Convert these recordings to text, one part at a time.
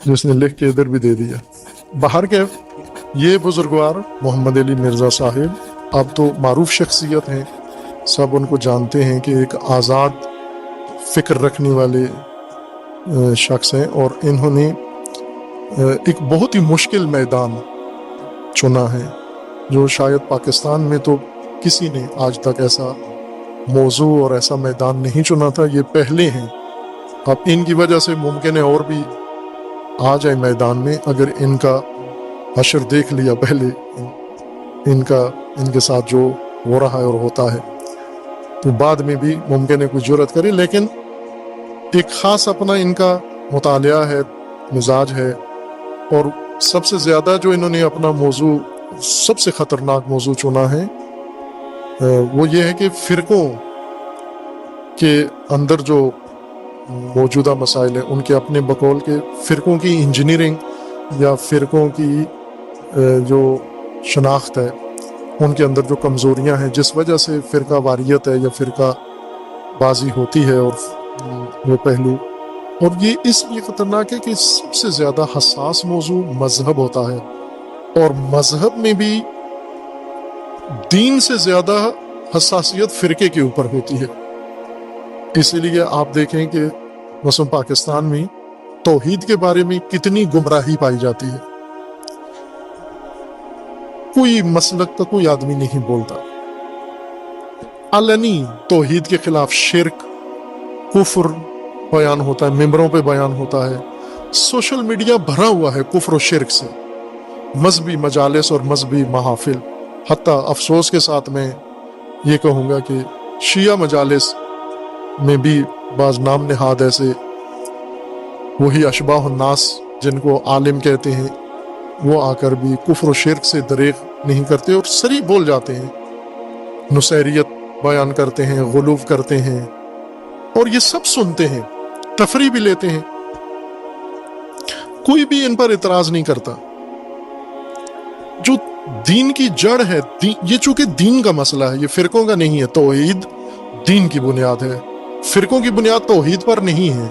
जिसने लिख के इधर भी दे दिया। बाहर के ये बुजुर्गवार मोहम्मद अली मिर्ज़ा साहिब अब तो मारूफ शख्सियत हैं, सब उनको जानते हैं कि एक आज़ाद फ़िक्र रखने वाले शख्स हैं, और इन्होंने एक बहुत ही मुश्किल मैदान चुना है जो शायद पाकिस्तान में तो किसी ने आज तक ऐसा मौजू और ऐसा मैदान नहीं चुना था, ये पहले हैं। अब इनकी वजह से मुमकिन है और भी आ जाए मैदान में, अगर इनका हशर देख लिया पहले इनके साथ जो हो रहा है और होता है, तो बाद में भी मुमकिन है कोई जुर्रत करे। लेकिन एक ख़ास अपना इनका मुतालिया है, मिजाज है, और सबसे ज़्यादा जो इन्होंने अपना मौजू, सबसे ख़तरनाक मौजू चुना है वो ये है कि फ़िरक़ों के अंदर जो मौजूदा मसाइल हैं उनके अपने बकौल के फ़िरक़ों की इंजीनियरिंग या फ़िरक़ों की जो शनाख्त है, उनके अंदर जो कमज़ोरियां हैं, जिस वजह से फ़िरका वारियत है या फ़िरका बाजी होती है, और वो पहलू, और ये इसलिए ख़तरनाक है कि सबसे ज़्यादा हसास मौजू मज़हब होता है, और मज़हब में भी दीन से ज़्यादा हसासियत फ़िरके के ऊपर होती है। इसीलिए आप देखें कि मसलन पाकिस्तान में तौहीद के बारे में कितनी गुमराही पाई जाती है, कोई मसलक का कोई आदमी नहीं बोलता, अलनी तौहीद के खिलाफ शिर्क, कुफ्र बयान होता है, मिंबरों पे बयान होता है, सोशल मीडिया भरा हुआ है कुफ्र और शिर्क से, मजहबी मजालिस और मजहबी महाफिल, हत्ता अफसोस के साथ मैं ये कहूँगा कि शिया मजालिस में भी बाज नाम नहाद ऐसे वही अशबाह नास जिनको आलिम कहते हैं, वो आकर भी कुफ्र और शिर्क से दरेग नहीं करते और सरी बोल जाते हैं, नुसैरियत बयान करते हैं, गुलूफ करते हैं, और ये सब सुनते हैं, तफरी भी लेते हैं, कोई भी इन पर इतराज नहीं करता। जो दीन की जड़ है, ये चूंकि दीन का मसला है, ये फिरकों का नहीं है, तौहीद दीन की बुनियाद है, फिरकों की बुनियाद तौहीद पर नहीं है,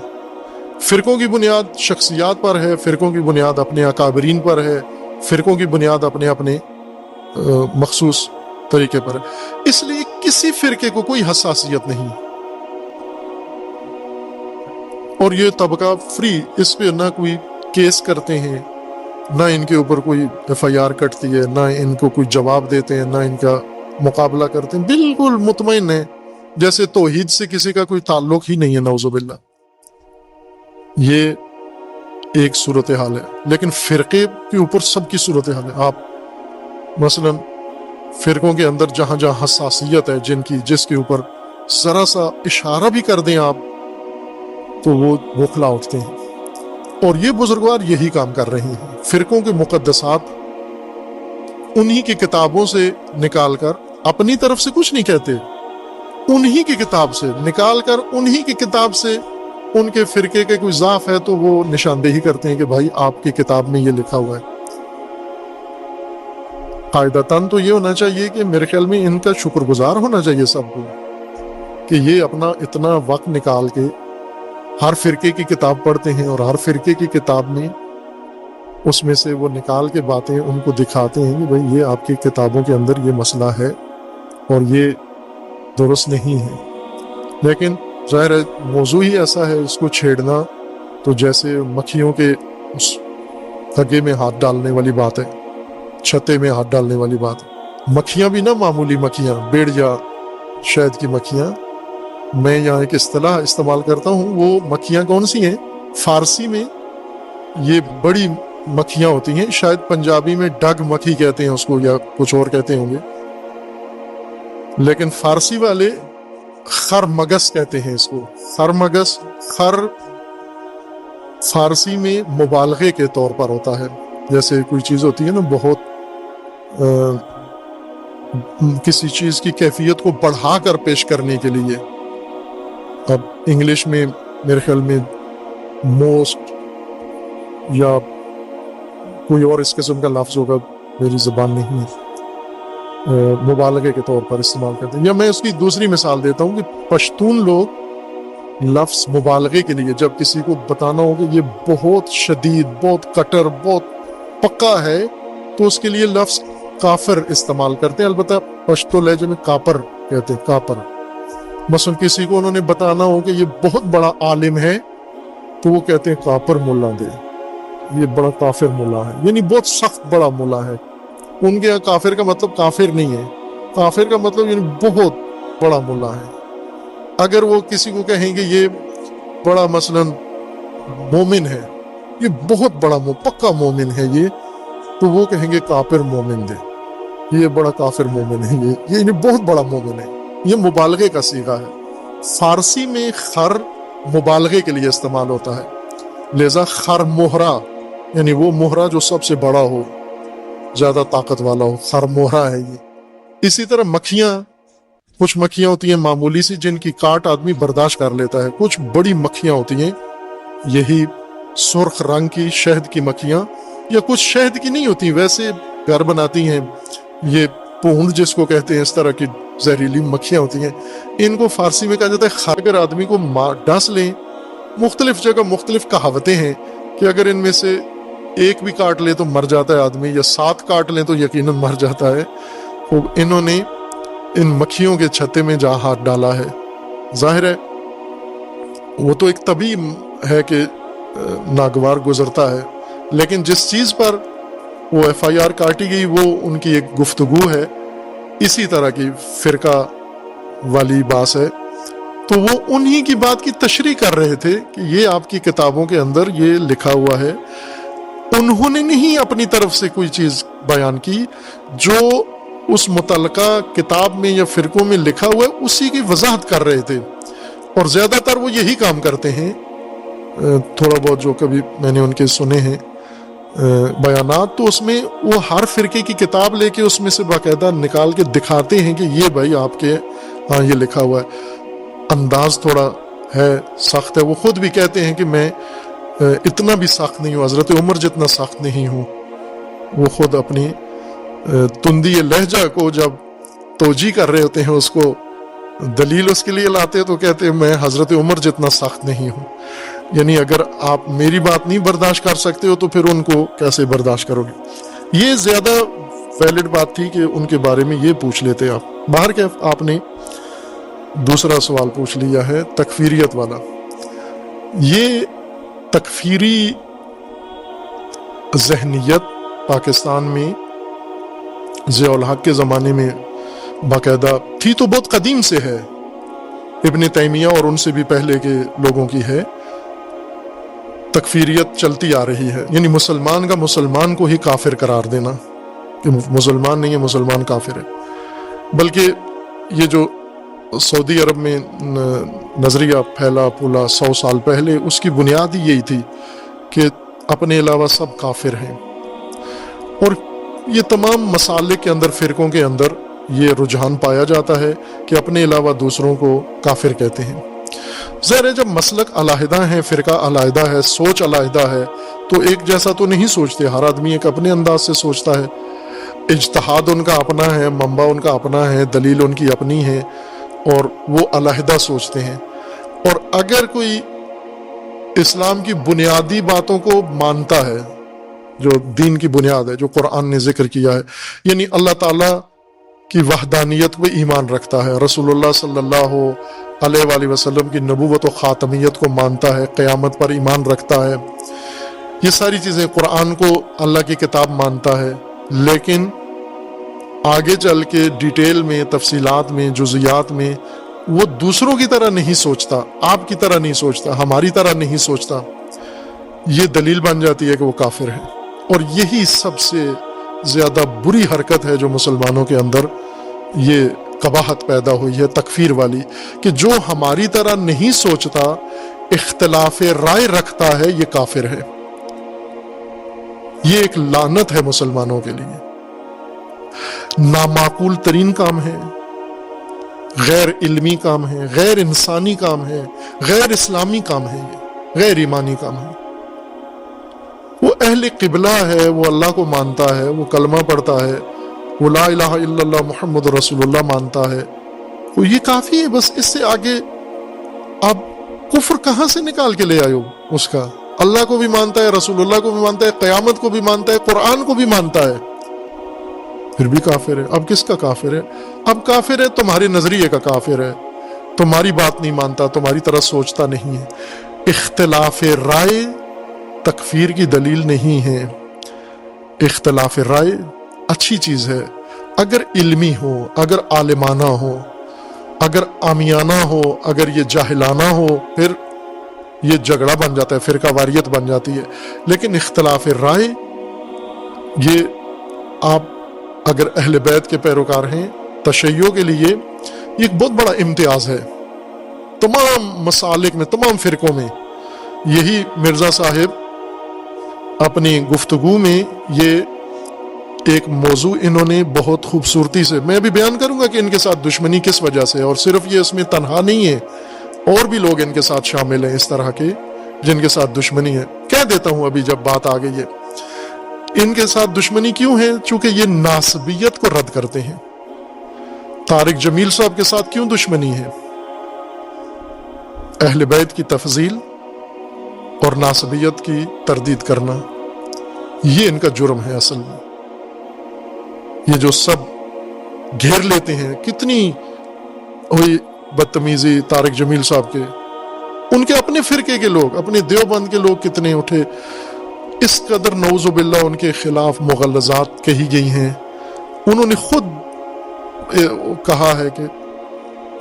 फिरकों की बुनियाद शख्सियात पर है, फिरकों की बुनियाद अपने अकाबरीन पर है, फिरकों की बुनियाद अपने अपने मखसूस तरीके पर है। इसलिए किसी फिरके को कोई हसासियत नहीं, और ये तबका फ्री, इस पे ना कोई केस करते हैं, ना इनके ऊपर कोई FIR कटती है, ना इनको कोई जवाब देते हैं, ना इनका मुकाबला करते हैं, बिल्कुल मुतमईन है जैसे तौहीद से किसी का कोई ताल्लुक ही नहीं है, नौजुबिल्ला। ये एक सूरत हाल है, लेकिन फिरके के ऊपर सबकी सूरत हाल है। आप मसलन फिरकों के अंदर जहां जहां हसासियत है, जिसके ऊपर जरा सा इशारा भी कर दें आप, तो वो बौखला उठते हैं, और ये बुजुर्गवार यही काम कर रहे हैं। फिरकों के मुकद्दसात उन्हीं की किताबों से निकाल कर, अपनी तरफ से कुछ नहीं कहते, उन्हीं की किताब से निकाल कर, उन्हीं की किताब से उनके फिरके के कोई ज़ाफ है तो वो निशानदेही करते हैं कि भाई आपकी किताब में ये लिखा हुआ है। कायदतन तो ये होना चाहिए कि मेरे ख्याल में इनका शुक्रगुजार होना चाहिए सबको कि ये अपना इतना वक्त निकाल के हर फिरके की किताब पढ़ते हैं, और हर फिरके की किताब में उसमें से वो निकाल के बातें उनको दिखाते हैं कि भाई ये आपकी किताबों के अंदर ये मसला है और ये दुरुस्त नहीं है। लेकिन ज़ाहिर है मौजू ही ऐसा है, इसको छेड़ना तो जैसे मक्खियों के उस धगे में हाथ डालने वाली बात है, छत्ते में हाथ डालने वाली बात है। मक्खियाँ भी ना मामूली मक्खियाँ, बेड़ या शहद की मक्खियाँ, मैं यहाँ एक इस्तिलाह इस्तेमाल करता हूँ, वो मक्खियाँ कौन सी हैं? फारसी में ये बड़ी मक्खियाँ होती हैं, शायद पंजाबी में डग मक्खी कहते हैं उसको, या कुछ और कहते होंगे, लेकिन फारसी वाले खरमगस कहते हैं इसको। खरमगस, खर फारसी में मुबालगे के तौर पर होता है, जैसे कोई चीज़ होती है ना बहुत किसी चीज़ की कैफियत को बढ़ाकर पेश करने के लिए। अब इंग्लिश में मेरे ख्याल में मोस्ट या कोई और इस किस्म का लफ्ज़ होगा, मेरी ज़बान नहीं है, मुबालगे के तौर पर इस्तेमाल करते हैं। या मैं उसकी दूसरी मिसाल देता हूँ कि पश्तून लोग لفظ مبالغے کے لیے جب کسی کو بتانا ہو کہ یہ بہت شدید، بہت کٹر، بہت پکا ہے، تو اس کے لیے لفظ کافر استعمال کرتے ہیں. البتہ پشتو لہجے میں کاپر کہتے ہیں، کاپر. مثلا کسی کو انہوں نے بتانا ہو کہ یہ بہت بڑا عالم ہے تو وہ کہتے ہیں کاپر ملا دے، یہ بڑا کافر ملا ہے، یعنی بہت سخت بڑا ملا ہے. ان کے یہاں کافر کا مطلب کافر نہیں ہے، کافر کا مطلب یعنی بہت بڑا ملا ہے. اگر وہ کسی کو کہیں گے یہ بڑا مثلا مومن ہے، یہ بہت بڑا پکا مومن ہے یہ، تو وہ کہیں گے کافر مومن دے، یہ بڑا کافر مومن ہے، یہ یعنی بہت بڑا مومن ہے. یہ مبالغے کا صیغہ ہے. فارسی میں خر مبالغے کے لیے استعمال ہوتا ہے، لہذا خر مہرا یعنی وہ مہرا جو سب سے بڑا ہو، زیادہ طاقت والا ہو، خر مہرا ہے یہ. اسی طرح مکھیاں، کچھ مکھیاں ہوتی ہیں معمولی سی جن کی کاٹ آدمی برداشت کر لیتا ہے، کچھ بڑی مکھیاں ہوتی ہیں یہی سرخ رنگ کی شہد کی مکھیاں، یا کچھ شہد کی نہیں ہوتی، ویسے گھر بناتی ہیں، یہ پونڈ جس کو کہتے ہیں، اس طرح کی زہریلی مکھیاں ہوتی ہیں. ان کو فارسی میں کہا جاتا ہے خر. اگر آدمی کو ڈس لیں، مختلف جگہ مختلف کہاوتیں ہیں کہ اگر ان میں سے ایک بھی کاٹ لے تو مر جاتا ہے آدمی، یا 7 کاٹ لیں تو یقیناً مر جاتا ہے. تو انہوں نے ان مکھیوں کے چھتے میں جہاں ہاتھ ڈالا ہے، ظاہر ہے وہ تو ایک طبی ہے کہ ناگوار گزرتا ہے، لیکن جس چیز پر وہ FIR کاٹی گئی وہ ان کی ایک گفتگو ہے، اسی طرح کی فرقہ والی باس ہے. تو وہ انہی کی بات کی تشریح کر رہے تھے کہ یہ آپ کی کتابوں کے اندر یہ لکھا ہوا ہے. انہوں نے نہیں اپنی طرف سے کوئی چیز بیان کی، جو اس متعلقہ کتاب میں یا فرقوں میں لکھا ہوا ہے اسی کی وضاحت کر رہے تھے. اور زیادہ تر وہ یہی کام کرتے ہیں. تھوڑا بہت جو کبھی میں نے ان کے سنے ہیں بیانات، تو اس میں وہ ہر فرقے کی کتاب لے کے اس میں سے باقاعدہ نکال کے دکھاتے ہیں کہ یہ بھائی آپ کے ہاں یہ لکھا ہوا ہے. انداز تھوڑا ہے، سخت ہے. وہ خود بھی کہتے ہیں کہ میں اتنا بھی سخت نہیں ہوں، حضرت عمر جتنا سخت نہیں ہوں. وہ خود اپنی تندی لہجہ کو جب توجیہ کر رہے ہوتے ہیں، اس کو دلیل اس کے لیے لاتے تو کہتے ہیں میں حضرت عمر جتنا سخت نہیں ہوں. یعنی اگر آپ میری بات نہیں برداشت کر سکتے ہو تو پھر ان کو کیسے برداشت کرو گے. یہ زیادہ ویلڈ بات تھی کہ ان کے بارے میں یہ پوچھ لیتے آپ. باہر کے آپ نے دوسرا سوال پوچھ لیا ہے تکفیریت والا. یہ تکفیری ذہنیت پاکستان میں ضیاء الحق کے زمانے میں باقاعدہ تھی، تو بہت قدیم سے ہے، ابن تیمیہ اور ان سے بھی پہلے کے لوگوں کی ہے. تکفیریت چلتی آ رہی ہے، یعنی مسلمان کا مسلمان کو ہی کافر قرار دینا کہ مسلمان نہیں ہے، مسلمان کافر ہے. بلکہ یہ جو سعودی عرب میں نظریہ پھیلا پھولا 100 سال پہلے، اس کی بنیاد ہی یہی تھی کہ اپنے علاوہ سب کافر ہیں. اور یہ تمام مسالک کے اندر، فرقوں کے اندر یہ رجحان پایا جاتا ہے کہ اپنے علاوہ دوسروں کو کافر کہتے ہیں. ظاہر ہے جب مسلک علیحدہ ہیں، فرقہ علیحدہ ہے، سوچ علیحدہ ہے، تو ایک جیسا تو نہیں سوچتے. ہر آدمی ایک اپنے انداز سے سوچتا ہے. اجتہاد ان کا اپنا ہے، منبع ان کا اپنا ہے، دلیل ان کی اپنی ہے، اور وہ علیحدہ سوچتے ہیں. اور اگر کوئی اسلام کی بنیادی باتوں کو مانتا ہے، جو دین کی بنیاد ہے، جو قرآن نے ذکر کیا ہے، یعنی اللہ تعالیٰ کی وحدانیت پہ ایمان رکھتا ہے، رسول اللہ صلی اللہ علیہ وآلہ وسلم کی نبوت و خاتمیت کو مانتا ہے، قیامت پر ایمان رکھتا ہے، یہ ساری چیزیں، قرآن کو اللہ کی کتاب مانتا ہے، لیکن آگے چل کے ڈیٹیل میں، تفصیلات میں، جزیات میں وہ دوسروں کی طرح نہیں سوچتا، آپ کی طرح نہیں سوچتا، ہماری طرح نہیں سوچتا، یہ دلیل بن جاتی ہے کہ وہ کافر ہے. اور یہی سب سے زیادہ بری حرکت ہے جو مسلمانوں کے اندر یہ قباحت پیدا ہوئی ہے، تکفیر والی، کہ جو ہماری طرح نہیں سوچتا، اختلاف رائے رکھتا ہے، یہ کافر ہے. یہ ایک لعنت ہے مسلمانوں کے لیے. نامعقول ترین کام ہے، غیر علمی کام ہے، غیر انسانی کام ہے، غیر اسلامی کام ہے، یہ غیر ایمانی کام ہے. وہ اہل قبلہ ہے، وہ اللہ کو مانتا ہے، وہ کلمہ پڑھتا ہے، وہ لا الہ الا اللہ محمد رسول اللہ مانتا ہے، وہ یہ کافی ہے. بس اس سے آگے اب कुफ्र कहां से निकाल के ले आए हो उसका? अल्लाह को भी मानता है, रसूलुल्लाह को भी मानता है, क़यामत को भी मानता है, कुरान को भी मानता है, फिर भी काफिर है। अब किसका काफिर है? अब काफिर है तुम्हारे नजरिए का काफिर है, तुम्हारी बात नहीं मानता, तुम्हारी तरह सोचता नहीं है। इख्तिलाफ राय तकफीर की दलील नहीं है। इख्तिलाफ राय अच्छी चीज है, अगर इल्मी हो, अगर आलिमाना हो, अगर आमियाना हो, अगर ये जाहिलाना हो, फिर ये झगड़ा बन जाता है, फिरका वारियत बन जाती है। लेकिन इख्तिलाफ राय, ये आप अगर अहले बैत के पैरोकार हैं, तशय्यो के लिए ये एक बहुत बड़ा इम्तियाज है। तमाम मसालिक में, तमाम फिरकों में, यही मिर्जा साहिब अपनी गुफ्तगू में ये एक मौजू इन्होंने बहुत खूबसूरती से, मैं भी बयान करूंगा कि इनके साथ दुश्मनी किस वजह से, और सिर्फ ये इसमें तन्हा नहीं है, और भी लोग इनके साथ शामिल हैं इस तरह के जिनके साथ दुश्मनी है। कह देता हूं अभी जब बात आ गई है, इनके साथ दुश्मनी क्यों है? चूंकि ये नासबियत को रद्द करते हैं। तारिक जमील साहब के साथ क्यों दुश्मनी है? अहले बैत की तफजील और नासबियत की तरदीद करना, ये इनका जुर्म है असल में। ये जो सब घेर लेते हैं, कितनी हुई बदतमीजी तारिक जमील साहब के, उनके अपने फिरके के लोग, अपने देवबंद के लोग कितने उठे, इस कदर नौजुबिल्लाह उनके खिलाफ मुगल्लज़ात कही गई हैं। उन्होंने खुद कहा है कि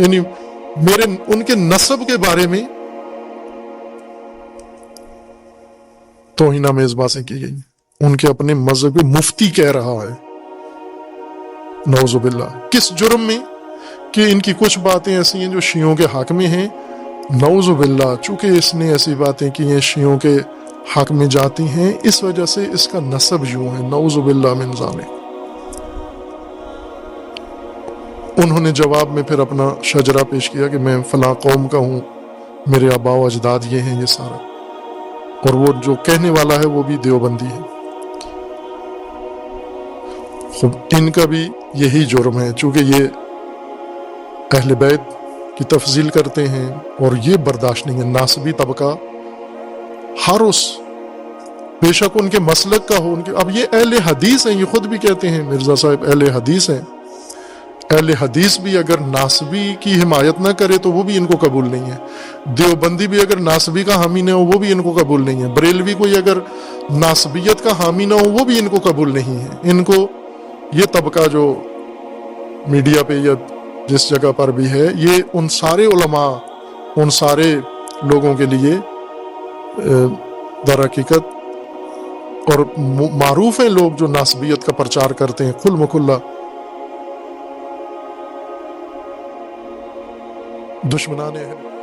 यानी मेरे उनके नस्ब के बारे में तौहीन मेज़बाज़ें की गई। उनके अपने मजहबी मुफ्ती कह रहा है, नौजुबिल्लाह, किस जुर्म में? कि इनकी कुछ बातें ऐसी हैं जो शियों के हक में हैं, नौजुबिल्लाह, चूंकि इसने ऐसी बातें की हैं शियों के हक में जाती हैं, इस वजह से इसका नस्ब यूं है, नौजुबिल्लाह मिन ज़ालिक। उन्होंने जवाब में फिर अपना शजरा पेश किया कि मैं फलां कौम का हूं, मेरे आबा व अजदाद ये हैं, ये सारा, और वो जो कहने वाला है वो भी देवबंदी है। खूब, इनका भी यही जुर्म है, चूंकि ये अहले बैत की तफजील करते हैं और ये बर्दाश्त नहीं है। नासबी तबका हर उस, बेशक उनके मसलक का हो, उनके, अब ये अहले हदीस हैं, ये खुद भी कहते हैं मिर्जा साहब अहले हदीस हैं। अहले हदीस भी अगर नासबी की हिमायत ना करे तो वो भी इनको कबूल नहीं है। देवबंदी भी अगर नासबी का हामी ना हो वो भी इनको कबूल नहीं है। बरेलवी कोई अगर नासबियत का हामी ना हो वो भी इनको कबूल नहीं है। इनको ये तबका जो मीडिया पे या जिस जगह पर भी है, ये उन सारे उलमा, उन सारे लोगों के लिए दर हकीकत और मारूफ हैं लोग जो नासबियत का प्रचार करते हैं खुल मुखुल्ला। दुश्मनाने हैं।